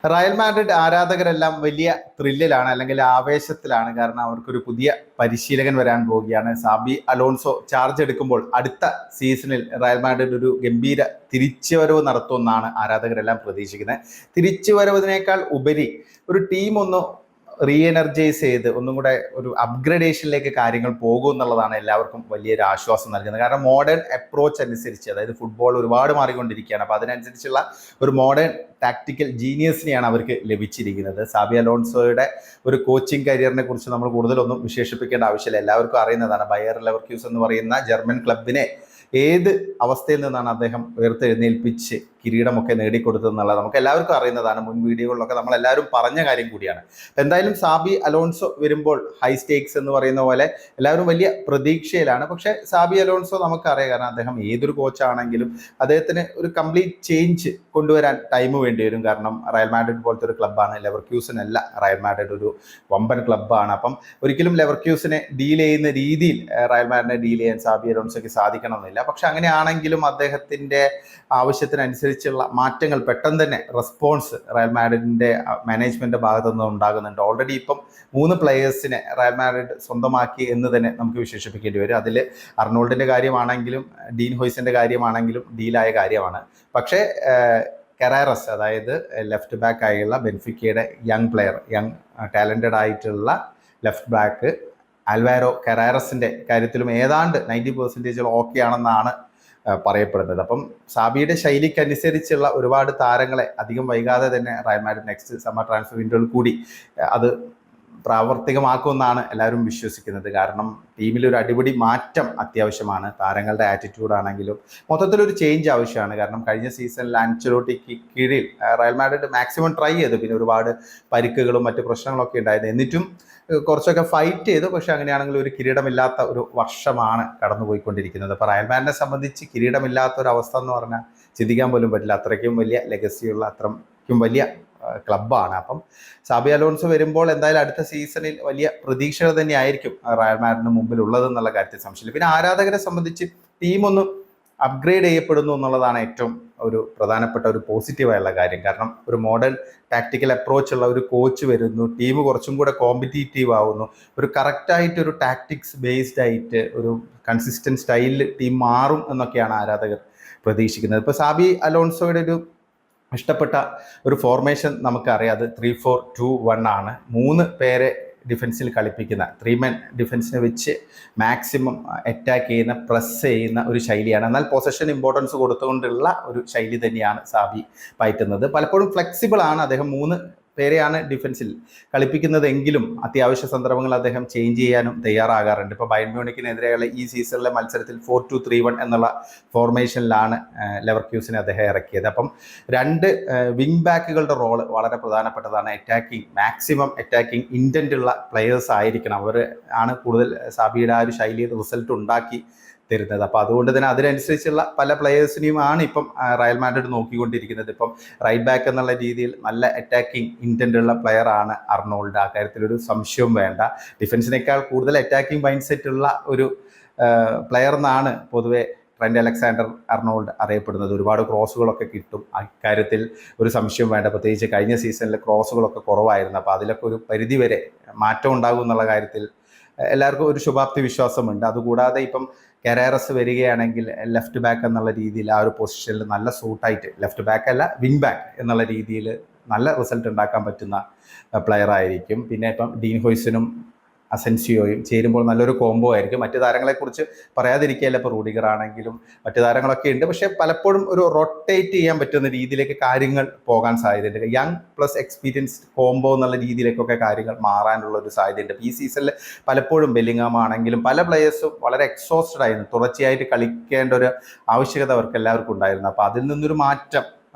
Real Madrid ആരാധകരെല്ലാം വലിയ ത്രില്ലിലാണ് അല്ലെങ്കിൽ ആവേശത്തിലാണ്. കാരണം അവർക്കൊരു പുതിയ പരിശീലകൻ വരാൻ പോവുകയാണ്. സാബി അലോൺസോ ചാർജ് എടുക്കുമ്പോൾ അടുത്ത സീസണിൽ റയൽ മാഡ്രിഡ് ഒരു ഗംഭീര തിരിച്ചുവരവ് നടത്തുമെന്നാണ് ആരാധകരെല്ലാം പ്രതീക്ഷിക്കുന്നത്. തിരിച്ചുവരവിനേക്കാൾ ഉപരി ഒരു ടീം ഒന്ന് റീ എനർജൈസ് ചെയ്ത് ഒന്നും കൂടെ ഒരു അപ്ഗ്രഡേഷനിലേക്ക് കാര്യങ്ങൾ പോകും എന്നുള്ളതാണ് എല്ലാവർക്കും വലിയൊരു ആശ്വാസം നൽകുന്നത്. കാരണം മോഡേൺ അപ്രോച്ച് അനുസരിച്ച്, അതായത് ഫുട്ബോൾ ഒരുപാട് മാറിക്കൊണ്ടിരിക്കുകയാണ്. അപ്പോൾ അതിനനുസരിച്ചുള്ള ഒരു മോഡേൺ ടാക്ടിക്കൽ ജീനിയസിനെയാണ് അവർക്ക് ലഭിച്ചിരിക്കുന്നത്. സാബി അലോൺസോയുടെ ഒരു കോച്ചിങ് കരിയറിനെ കുറിച്ച് നമ്മൾ കൂടുതലൊന്നും വിശേഷിപ്പിക്കേണ്ട ആവശ്യമില്ല, എല്ലാവർക്കും അറിയുന്നതാണ്. ബയർ ലെവർക്യൂസ് എന്ന് പറയുന്ന ജർമ്മൻ ക്ലബിനെ ഏത് അവസ്ഥയിൽ നിന്നാണ് അദ്ദേഹം ഉയർത്തെഴുന്നേൽപ്പിച്ച് കിരീടമൊക്കെ നേടിക്കൊടുത്തതെന്നുള്ളത് നമുക്ക് എല്ലാവർക്കും അറിയുന്നതാണ്. മുൻ വീഡിയോകളിലൊക്കെ നമ്മളെല്ലാവരും പറഞ്ഞ കാര്യം കൂടിയാണ്. എന്തായാലും സാബി അലോൺസോ വരുമ്പോൾ ഹൈ സ്റ്റേക്സ് എന്ന് പറയുന്ന പോലെ എല്ലാവരും വലിയ പ്രതീക്ഷയിലാണ്. പക്ഷേ സാബി അലോൺസോ നമുക്കറിയാം, കാരണം അദ്ദേഹം ഏതൊരു കോച്ചാണെങ്കിലും അദ്ദേഹത്തിന് ഒരു കംപ്ലീറ്റ് ചേഞ്ച് കൊണ്ടുവരാൻ ടൈം വേണ്ടി വരും. കാരണം റയൽ മാഡ്രിഡ് പോലത്തെ ഒരു ക്ലബ്ബാണ്, ലെവർക്യൂസനല്ല റയൽ മാഡ്രിഡ് ഒരു വമ്പൻ ക്ലബ്ബാണ്. അപ്പം ഒരിക്കലും ലെവർക്യൂസിനെ ഡീൽ ചെയ്യുന്ന രീതിയിൽ റയൽ മാഡ്രിഡിനെ ഡീൽ ചെയ്യാൻ സാബി അലോൺസോയ്ക്ക് സാധിക്കണമെന്നില്ല. പക്ഷെ അങ്ങനെയാണെങ്കിലും അദ്ദേഹത്തിൻ്റെ ആവശ്യത്തിനനുസരിച്ചുള്ള മാറ്റങ്ങൾ പെട്ടെന്ന് തന്നെ റെസ്പോൺസ് റയൽ മാഡ്രിഡിൻ്റെ മാനേജ്മെൻറ്റിൻ്റെ ഭാഗത്തു നിന്ന് ഉണ്ടാകുന്നുണ്ട്. ഓൾറെഡി ഇപ്പം 3 പ്ലെയേഴ്സിനെ റയൽ മാഡ്രിഡ് സ്വന്തമാക്കി എന്ന് തന്നെ നമുക്ക് വിശേഷിപ്പിക്കേണ്ടി വരും. അതിൽ അർണോൾഡിൻ്റെ കാര്യമാണെങ്കിലും ഡീൻ ഹോയ്സിൻ്റെ കാര്യമാണെങ്കിലും ഡീലായ കാര്യമാണ്. പക്ഷേ കെറാറസ്, അതായത് ലെഫ്റ്റ് ബാക്ക് ആയുള്ള ബെൻഫിക്കയുടെ യങ് പ്ലെയർ, യങ് ടാലൻറ്റഡ് ആയിട്ടുള്ള ലെഫ്റ്റ് ബാക്ക് ആൽവാരോ കെറാറസിൻ്റെ കാര്യത്തിലും ഏതാണ്ട് 90% ഓക്കെ ആണെന്നാണ് പറയപ്പെടുന്നത്. അപ്പം സാബിയുടെ ശൈലിക്കനുസരിച്ചുള്ള ഒരുപാട് താരങ്ങളെ അധികം വൈകാതെ തന്നെ Real Madrid next summer transfer വിൻഡോയിൽ കൂടി അത് പ്രാവർത്തികമാക്കുമെന്നാണ് എല്ലാവരും വിശ്വസിക്കുന്നത്. കാരണം ടീമിലൊരു അടിപൊളി മാറ്റം അത്യാവശ്യമാണ്. താരങ്ങളുടെ ആറ്റിറ്റ്യൂഡ് ആണെങ്കിലും മൊത്തത്തിലൊരു ചേഞ്ച് ആവശ്യമാണ്. കാരണം കഴിഞ്ഞ സീസണിൽ ആൻചെലോട്ടിക്ക് കീഴിൽ റയൽ മാഡ്രിഡ് മാക്സിമം ട്രൈ ചെയ്തു. പിന്നെ ഒരുപാട് പരിക്കുകളും മറ്റു പ്രശ്നങ്ങളൊക്കെ ഉണ്ടായിരുന്നു. എന്നിട്ടും കുറച്ചൊക്കെ ഫൈറ്റ് ചെയ്തു. പക്ഷെ അങ്ങനെയാണെങ്കിൽ ഒരു കിരീടമില്ലാത്ത ഒരു വർഷമാണ് കടന്നുപോയിക്കൊണ്ടിരിക്കുന്നത്. അപ്പോൾ റയൽ മാഡ്രിഡിനെ സംബന്ധിച്ച് കിരീടമില്ലാത്ത ഒരു അവസ്ഥ എന്ന് പറഞ്ഞാൽ ചിന്തിക്കാൻ പോലും പറ്റില്ല. അത്രയ്ക്കും വലിയ ലെഗസിയുള്ള, അത്രയ്ക്കും വലിയ ക്ലബ്ബാണ്. അപ്പം സാബി അലോൺസോ വരുമ്പോൾ എന്തായാലും അടുത്ത സീസണിൽ വലിയ പ്രതീക്ഷകൾ തന്നെയായിരിക്കും റയൽ മാഡ്രിഡിന് മുമ്പിൽ ഉള്ളതെന്നുള്ള കാര്യത്തിൽ സംശയമില്ല. പിന്നെ ആരാധകരെ സംബന്ധിച്ച് ടീമൊന്ന് അപ്ഗ്രേഡ് ചെയ്യപ്പെടുന്നു എന്നുള്ളതാണ് ഏറ്റവും ഒരു പ്രധാനപ്പെട്ട ഒരു പോസിറ്റീവായുള്ള കാര്യം. കാരണം ഒരു മോഡേൺ ടാക്ടിക്കൽ അപ്രോച്ച് ഉള്ള ഒരു കോച്ച് വരുന്നു, ടീം കുറച്ചും കൂടെ കോമ്പറ്റീറ്റീവ് ആവുന്നു, ഒരു കറക്റ്റായിട്ട് ഒരു ടാക്ടിക്സ് ബേസ്ഡ് ആയിട്ട് ഒരു കൺസിസ്റ്റൻറ്റ് സ്റ്റൈലിൽ ടീം മാറും എന്നൊക്കെയാണ് ആരാധകർ പ്രതീക്ഷിക്കുന്നത്. ഇപ്പോൾ സാബി അലോൺസോയുടെ ഒരു ഇഷ്ടപ്പെട്ട ഒരു ഫോർമേഷൻ നമുക്കറിയാം, അത് 3-4-2-1 ആണ്. 3 പേരെ ഡിഫൻസിൽ കളിപ്പിക്കുന്ന 3 മെൻ ഡിഫൻസിനെ വെച്ച് മാക്സിമം അറ്റാക്ക് ചെയ്യുന്ന, പ്രസ് ചെയ്യുന്ന ഒരു ശൈലിയാണ്. എന്നാൽ പൊസഷൻ ഇമ്പോർട്ടൻസ് കൊടുത്തുകൊണ്ടുള്ള ഒരു ശൈലി തന്നെയാണ് സാബി പയറ്റുന്നത്. പലപ്പോഴും ഫ്ലെക്സിബിൾ ആണ്. അദ്ദേഹം 3 പേരെയാണ് ഡിഫൻസിൽ കളിപ്പിക്കുന്നതെങ്കിലും അത്യാവശ്യ സന്ദർഭങ്ങൾ അദ്ദേഹം ചേഞ്ച് ചെയ്യാനും തയ്യാറാകാറുണ്ട്. ഇപ്പോൾ ബയൺ മ്യൂണിക്കിനെതിരെയുള്ള ഈ സീസണിലെ മത്സരത്തിൽ 4-2-3-1 എന്നുള്ള ഫോർമേഷനിലാണ് ലെവർക്യൂസിനെ അദ്ദേഹം ഇറക്കിയത്. അപ്പം 2 വിങ് ബാക്കുകളുടെ റോള് വളരെ പ്രധാനപ്പെട്ടതാണ്. മാക്സിമം അറ്റാക്കിംഗ് ഇൻറ്റൻ്റ് ഉള്ള പ്ലെയേഴ്സ് ആയിരിക്കണം. അവർ ആണ് കൂടുതൽ സാബിയുടെ ആ ഒരു ശൈലിയിൽ റിസൾട്ട് ഉണ്ടാക്കി തരുന്നത്. അപ്പോൾ അതുകൊണ്ട് തന്നെ അതിനനുസരിച്ചുള്ള പല പ്ലെയേഴ്സിനെയുമാണ് ഇപ്പം റയൽ മാഡ്രിഡ് നോക്കിക്കൊണ്ടിരിക്കുന്നത്. ഇപ്പം റൈറ്റ് ബാക്ക് എന്നുള്ള രീതിയിൽ നല്ല അറ്റാക്കിംഗ് ഇൻറ്റൻ്റ് ഉള്ള പ്ലെയറാണ് അർണോൾഡ്. ആ കാര്യത്തിലൊരു സംശയവും വേണ്ട. ഡിഫൻസിനേക്കാൾ കൂടുതൽ അറ്റാക്കിംഗ് മൈൻഡ് സെറ്റ് ഉള്ള ഒരു പ്ലെയർ എന്നാണ് പൊതുവെ ട്രെൻഡ് അലക്സാണ്ടർ അർണോൾഡ് അറിയപ്പെടുന്നത്. ഒരുപാട് ക്രോസുകളൊക്കെ കിട്ടും, അക്കാര്യത്തിൽ ഒരു സംശയം വേണ്ട. പ്രത്യേകിച്ച് കഴിഞ്ഞ സീസണിൽ ക്രോസുകളൊക്കെ കുറവായിരുന്നു. അപ്പോൾ അതിലൊക്കെ ഒരു പരിധിവരെ മാറ്റം ഉണ്ടാകും എന്നുള്ള കാര്യത്തിൽ എല്ലാവർക്കും ഒരു ശുഭാപ്തി വിശ്വാസമുണ്ട്. അതുകൂടാതെ ഇപ്പം കെറാറസ് വരികയാണെങ്കിൽ ലെഫ്റ്റ് ബാക്ക് എന്നുള്ള രീതിയിൽ ആ ഒരു പൊസിഷനിൽ നല്ല സൂട്ടായിട്ട്, ലെഫ്റ്റ് ബാക്ക് അല്ല വിങ് ബാക്ക് എന്നുള്ള രീതിയിൽ നല്ല റിസൾട്ട് ഉണ്ടാക്കാൻ പറ്റുന്ന പ്ലെയർ ആയിരിക്കും. പിന്നെ ഇപ്പം ഡീൻ ഹോയ്സിനും അസെൻസിയോയും ചേരുമ്പോൾ നല്ലൊരു കോംബോ ആയിരിക്കും. മറ്റു താരങ്ങളെക്കുറിച്ച് പറയാതിരിക്കുകയല്ല, ഇപ്പോൾ റൂഡിഗർ ആണെങ്കിലും മറ്റു താരങ്ങളൊക്കെ ഉണ്ട്. പക്ഷേ പലപ്പോഴും ഒരു റൊട്ടേറ്റ് ചെയ്യാൻ പറ്റുന്ന രീതിയിലേക്ക് കാര്യങ്ങൾ പോകാൻ സാധ്യതയുണ്ട്. യങ് പ്ലസ് എക്സ്പീരിയൻസ്ഡ് കോംബോ എന്നുള്ള രീതിയിലേക്കൊക്കെ കാര്യങ്ങൾ മാറാനുള്ള ഒരു സാധ്യതയുണ്ട്. ഈ സീസണിൽ പലപ്പോഴും ബെല്ലിംഗാം ആണെങ്കിലും പല പ്ലെയേഴ്സും വളരെ എക്സോസ്റ്റഡ് ആയിരുന്നു. തുടർച്ചയായിട്ട് കളിക്കേണ്ട ഒരു ആവശ്യകത അവർക്ക് എല്ലാവർക്കും ഉണ്ടായിരുന്നു. അപ്പോൾ അതിൽ നിന്നൊരു മാറ്റം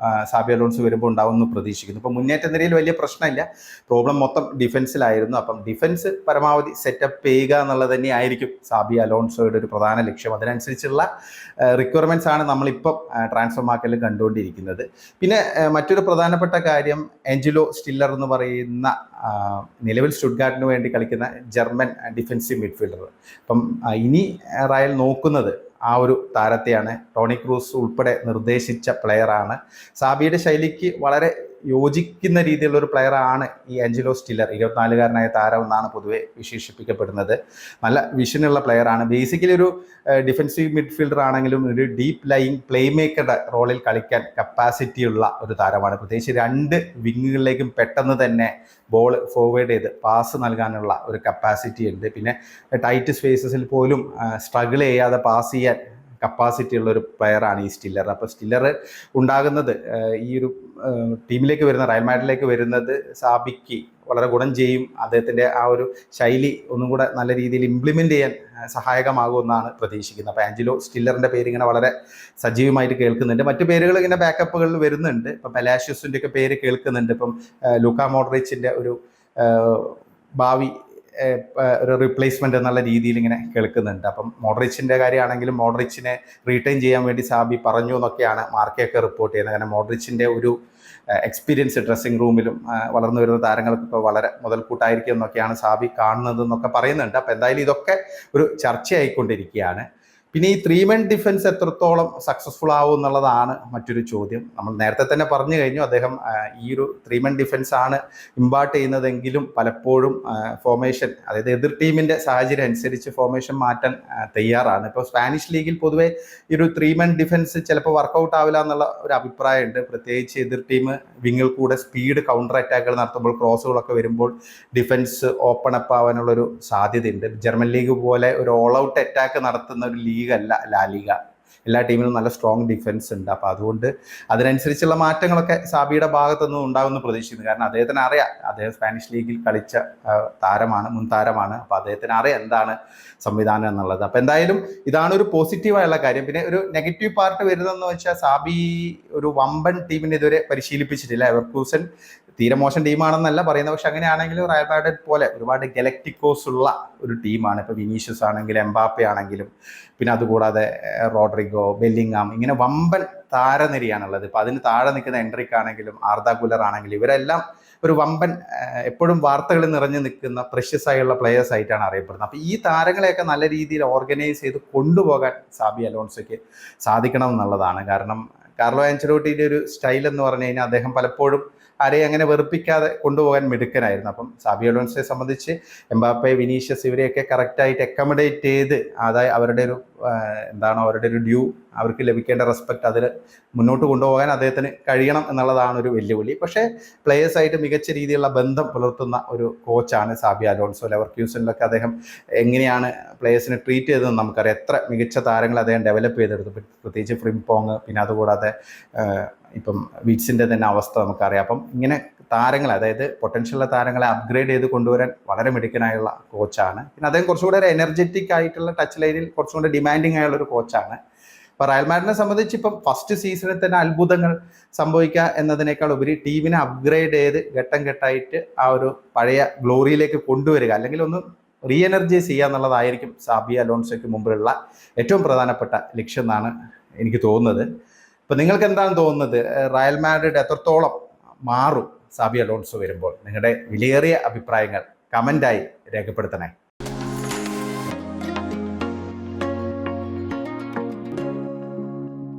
സാബി അലോൺസോ വരുമ്പോൾ ഉണ്ടാവുമെന്ന് പ്രതീക്ഷിക്കുന്നു. ഇപ്പോൾ മുന്നേറ്റ നിരയിൽ വലിയ പ്രശ്നമില്ല, പ്രോബ്ലം മൊത്തം ഡിഫൻസിലായിരുന്നു. അപ്പം ഡിഫൻസ് പരമാവധി സെറ്റപ്പ് ചെയ്യുക എന്നുള്ളത് തന്നെയായിരിക്കും സാബി അലോൺസോയുടെ ഒരു പ്രധാന ലക്ഷ്യം. അതിനനുസരിച്ചുള്ള റിക്വയർമെൻറ്റ്സ് ആണ് നമ്മളിപ്പം ട്രാൻസ്ഫർ മാർക്കറ്റിൽ കണ്ടുകൊണ്ടിരിക്കുന്നത്. പിന്നെ മറ്റൊരു പ്രധാനപ്പെട്ട കാര്യം, ആഞ്ചലോ സ്റ്റീലർ എന്ന് പറയുന്ന നിലവിൽ സ്റ്റുട്ട്ഗാർട്ടിന് വേണ്ടി കളിക്കുന്ന ജർമ്മൻ ഡിഫൻസീവ് മിഡ്ഫീൽഡർ. അപ്പം ഇനി റയൽ നോക്കുന്നത് ആ ഒരു താരത്തെയാണ്. ടോണി ക്രൂസ് ഉൾപ്പെടെ നിർദ്ദേശിച്ച പ്ലെയറാണ്. സാബിയുടെ ശൈലിക്ക് വളരെ യോജിക്കുന്ന രീതിയിലുള്ള ഒരു പ്ലെയറാണ് ഈ ആഞ്ചലോ സ്റ്റില്ലർ. 24-കാരനായ താരം എന്നാണ് പൊതുവെ വിശേഷിപ്പിക്കപ്പെടുന്നത്. നല്ല വിഷനുള്ള പ്ലെയറാണ്. ബേസിക്കലി ഒരു ഡിഫൻസീവ് മിഡ്ഫീൽഡർ ആണെങ്കിലും ഒരു ഡീപ്പ് ലൈയിങ് പ്ലേ മേക്കറുടെ റോളിൽ കളിക്കാൻ കപ്പാസിറ്റിയുള്ള ഒരു താരമാണ്. പ്രത്യേകിച്ച് 2 വിങ്ങുകളിലേക്കും പെട്ടെന്ന് തന്നെ ബോൾ ഫോർവേഡ് ചെയ്ത് പാസ് നൽകാനുള്ള ഒരു കപ്പാസിറ്റി ഉണ്ട്. പിന്നെ ടൈറ്റ് സ്പേസസിൽ പോലും സ്ട്രഗിൾ ചെയ്യാതെ പാസ് ചെയ്യാൻ കപ്പാസിറ്റി ഉള്ള ഒരു പ്ലെയറാണ് ഈ സ്റ്റില്ലർ. അപ്പോൾ സ്റ്റില്ലർ ഉണ്ടാകുന്നത് ഈ ഒരു ടീമിലേക്ക് വരുന്ന റയൽ മാഡ്രിഡിലേക്ക് വരുന്നത് സാബിക്ക് വളരെ ഗുണം ചെയ്യും. അദ്ദേഹത്തിൻ്റെ ആ ഒരു ശൈലി ഒന്നും കൂടെ നല്ല രീതിയിൽ ഇംപ്ലിമെൻ്റ് ചെയ്യാൻ സഹായകമാകുമെന്നാണ് പ്രതീക്ഷിക്കുന്നത്. അപ്പോൾ ആഞ്ചലോ സ്റ്റില്ലറിൻ്റെ പേര് ഇങ്ങനെ വളരെ സജീവമായിട്ട് കേൾക്കുന്നുണ്ട്. മറ്റു പേരുകൾ ഇങ്ങനെ ബാക്കപ്പുകളിൽ വരുന്നുണ്ട്. ഇപ്പം പെലാഷ്യസിൻ്റെ ഒക്കെ പേര് കേൾക്കുന്നുണ്ട്. ഇപ്പം ലൂക്ക മോഡ്രിച്ചിൻ്റെ ഒരു ഭാവി ഒരു റീപ്ലേസ്മെൻ്റ് എന്നുള്ള രീതിയിൽ ഇങ്ങനെ കേൾക്കുന്നുണ്ട്. അപ്പം മോഡ്രിച്ചിൻ്റെ കാര്യമാണെങ്കിലും മോഡ്രിച്ചിനെ റീറ്റെയിൻ ചെയ്യാൻ വേണ്ടി സാബി പറഞ്ഞു എന്നൊക്കെയാണ് മാർക്കയൊക്കെ റിപ്പോർട്ട് ചെയ്യുന്നത്. കാരണം മോഡ്രിച്ചിൻ്റെ ഒരു എക്സ്പീരിയൻസ് ഡ്രസ്സിംഗ് റൂമിലും വളർന്നു വരുന്ന താരങ്ങൾക്കൊക്കെ വളരെ മുതൽക്കൂട്ടായിരിക്കും എന്നൊക്കെയാണ് സാബി കാണുന്നത് എന്നൊക്കെ പറയുന്നുണ്ട്. അപ്പോൾ എന്തായാലും ഇതൊക്കെ ഒരു ചർച്ചയായിക്കൊണ്ടിരിക്കുകയാണ്. പിന്നെ ഈ 3-man ഡിഫൻസ് എത്രത്തോളം സക്സസ്ഫുൾ ആവും എന്നുള്ളതാണ് മറ്റൊരു ചോദ്യം. നമ്മൾ നേരത്തെ തന്നെ പറഞ്ഞു കഴിഞ്ഞു, അദ്ദേഹം ഈ ഒരു 3-man ഡിഫൻസ് ആണ് ഇമ്പാർട്ട് ചെയ്യുന്നതെങ്കിലും പലപ്പോഴും ഫോർമേഷൻ, അതായത് എതിർ ടീമിൻ്റെ സാഹചര്യം അനുസരിച്ച് ഫോർമേഷൻ മാറ്റാൻ തയ്യാറാണ്. ഇപ്പോൾ സ്പാനിഷ് ലീഗിൽ പൊതുവേ ഈ ഒരു 3-man ഡിഫൻസ് ചിലപ്പോൾ വർക്കൗട്ട് ആവില്ല എന്നുള്ള ഒരു അഭിപ്രായമുണ്ട്. പ്രത്യേകിച്ച് എതിർ ടീം വിങ്ങിൽ കൂടെ സ്പീഡ് കൗണ്ടർ അറ്റാക്കുകൾ നടത്തുമ്പോൾ, ക്രോസുകളൊക്കെ വരുമ്പോൾ ഡിഫൻസ് ഓപ്പൺ അപ്പ് ആവാനുള്ളൊരു സാധ്യതയുണ്ട്. ജർമ്മൻ ലീഗ് പോലെ ഒരു ഓൾ ഔട്ട് അറ്റാക്ക് നടത്തുന്ന ഒരു ലീഗ് അല്ല ലാ ലീഗ. എല്ലാ ടീമിലും നല്ല സ്ട്രോങ് ഡിഫൻസ് ഉണ്ട്. അപ്പോൾ അതുകൊണ്ട് അതിനനുസരിച്ചുള്ള മാറ്റങ്ങളൊക്കെ സാബിയുടെ ഭാഗത്തുനിന്ന് ഉണ്ടാകുമെന്ന് പ്രതീക്ഷിക്കുന്നു. കാരണം അദ്ദേഹത്തിന് അറിയാം, അദ്ദേഹം സ്പാനിഷ് ലീഗിൽ കളിച്ച താരമാണ്, മുൻ താരമാണ്. അപ്പോൾ അദ്ദേഹത്തിന് അറിയാം എന്താണ് സംവിധാനം എന്നുള്ളത്. അപ്പോൾ എന്തായാലും ഇതാണ് ഒരു പോസിറ്റീവായുള്ള കാര്യം. പിന്നെ ഒരു നെഗറ്റീവ് പാർട്ട് വരുന്നതെന്ന് വെച്ചാൽ സാബി ഒരു വമ്പൻ ടീമിനെ ഇതുവരെ പരിശീലിപ്പിച്ചിട്ടില്ല. എവർക്കൂസൻ തീരെ മോശം ടീമാണെന്നല്ല പറയുന്നത്, പക്ഷെ അങ്ങനെയാണെങ്കിലും റയൽ മാഡ്രിഡ് പോലെ ഒരുപാട് ഗലക്റ്റിക്കോസ് ഉള്ള ഒരു ടീമാണ്. ഇപ്പോൾ വിനീഷ്യസ് ആണെങ്കിലും എംബാപ്പെ ആണെങ്കിലും പിന്നെ അതുകൂടാതെ റോഡ്രിഗോ, ബെല്ലിംഗാം, ഇങ്ങനെ വമ്പൻ താരനിരയാണുള്ളത്. ഇപ്പോൾ അതിന് താഴെ നിൽക്കുന്ന എൻട്രിക് ആണെങ്കിലും ആർദ ഗുലർ ആണെങ്കിലും ഇവരെല്ലാം ഒരു വമ്പൻ എപ്പോഴും വാർത്തകളിൽ നിറഞ്ഞു നിൽക്കുന്ന പ്രഷ്യസ് ആയുള്ള പ്ലെയേഴ്സ് ആയിട്ടാണ് അറിയപ്പെടുന്നത്. അപ്പോൾ ഈ താരങ്ങളെയൊക്കെ നല്ല രീതിയിൽ ഓർഗനൈസ് ചെയ്ത് കൊണ്ടുപോകാൻ സാബി അലോൺസോയ്ക്ക് സാധിക്കണം എന്നുള്ളതാണ്. കാരണം കാർലോ ആൻചെലോട്ടിയുടെ ഒരു സ്റ്റൈൽ എന്ന് പറഞ്ഞു കഴിഞ്ഞാൽ അദ്ദേഹം പലപ്പോഴും ആരെയും അങ്ങനെ വെറുപ്പിക്കാതെ കൊണ്ടുപോകാൻ മിടുക്കനായിരുന്നു. അപ്പം സാബി അലോൺസോയെ സംബന്ധിച്ച് എംബാപ്പെ, വിനീഷ്യസ് ഇവരെയൊക്കെ കറക്റ്റായിട്ട് അക്കോമഡേറ്റ് ചെയ്ത്, അതായത് അവരുടെ ഒരു അവരുടെ ഒരു ഡ്യൂ, അവർക്ക് ലഭിക്കേണ്ട റെസ്പെക്റ്റ് അതിൽ മുന്നോട്ട് കൊണ്ടുപോകാൻ അദ്ദേഹത്തിന് കഴിയണം എന്നുള്ളതാണ് ഒരു വെല്ലുവിളി. പക്ഷേ പ്ലേയേഴ്സായിട്ട് മികച്ച രീതിയിലുള്ള ബന്ധം പുലർത്തുന്ന ഒരു കോച്ചാണ് സാബി അലോൺസോ. ലെവർക്യൂസനിലൊക്കെ അദ്ദേഹം എങ്ങനെയാണ് പ്ലേയേഴ്സിനെ ട്രീറ്റ് ചെയ്തതെന്ന് നമുക്കറിയാം. എത്ര മികച്ച താരങ്ങൾ അദ്ദേഹം ഡെവലപ്പ് ചെയ്തെടുത്തു, പ്രത്യേകിച്ച് ഫ്രിംപോങ്, പിന്നെ അതുകൂടാതെ ഇപ്പം വിറ്റ്സിൻ്റെ തന്നെ അവസ്ഥ നമുക്കറിയാം. അപ്പം ഇങ്ങനെ താരങ്ങൾ, അതായത് പൊട്ടൻഷ്യലുള്ള താരങ്ങളെ അപ്ഗ്രേഡ് ചെയ്ത് കൊണ്ടുവരാൻ വളരെ മിടുക്കനായുള്ള കോച്ചാണ്. പിന്നെ അദ്ദേഹം കുറച്ചുകൂടെ ഒരു എനർജറ്റിക് ആയിട്ടുള്ള ടച്ച് ലൈനിൽ കുറച്ചുകൂടെ ഡിമാൻഡിങ് ആയുള്ള ഒരു കോച്ചാണ്. ഇപ്പോൾ റയൽ മാഡ്രിഡിനെ സംബന്ധിച്ച് ഇപ്പം ഫസ്റ്റ് സീസണിൽ തന്നെ അത്ഭുതങ്ങൾ സംഭവിക്കുക എന്നതിനേക്കാൾ ഉപരി ടീമിനെ അപ്ഗ്രേഡ് ചെയ്ത് ഘട്ടം ഘട്ടമായിട്ട് ആ ഒരു പഴയ ഗ്ലോറിയിലേക്ക് കൊണ്ടുവരിക, അല്ലെങ്കിൽ ഒന്ന് റീ എനർജൈസ് ചെയ്യുക എന്നുള്ളതായിരിക്കും സാബി അലോൺസോയ്ക്ക് മുമ്പിലുള്ള ഏറ്റവും പ്രധാനപ്പെട്ട ലക്ഷ്യം എന്നാണ് എനിക്ക് തോന്നുന്നത്. ഇപ്പം നിങ്ങൾക്ക് എന്താണ് തോന്നുന്നത്? റയൽ മാഡ്രിഡ് എത്രത്തോളം മാറും സാബി അലോൺസോ വരുമ്പോൾ? നിങ്ങളുടെ വിലയേറിയ അഭിപ്രായങ്ങൾ കമൻ്റായി രേഖപ്പെടുത്തണേ.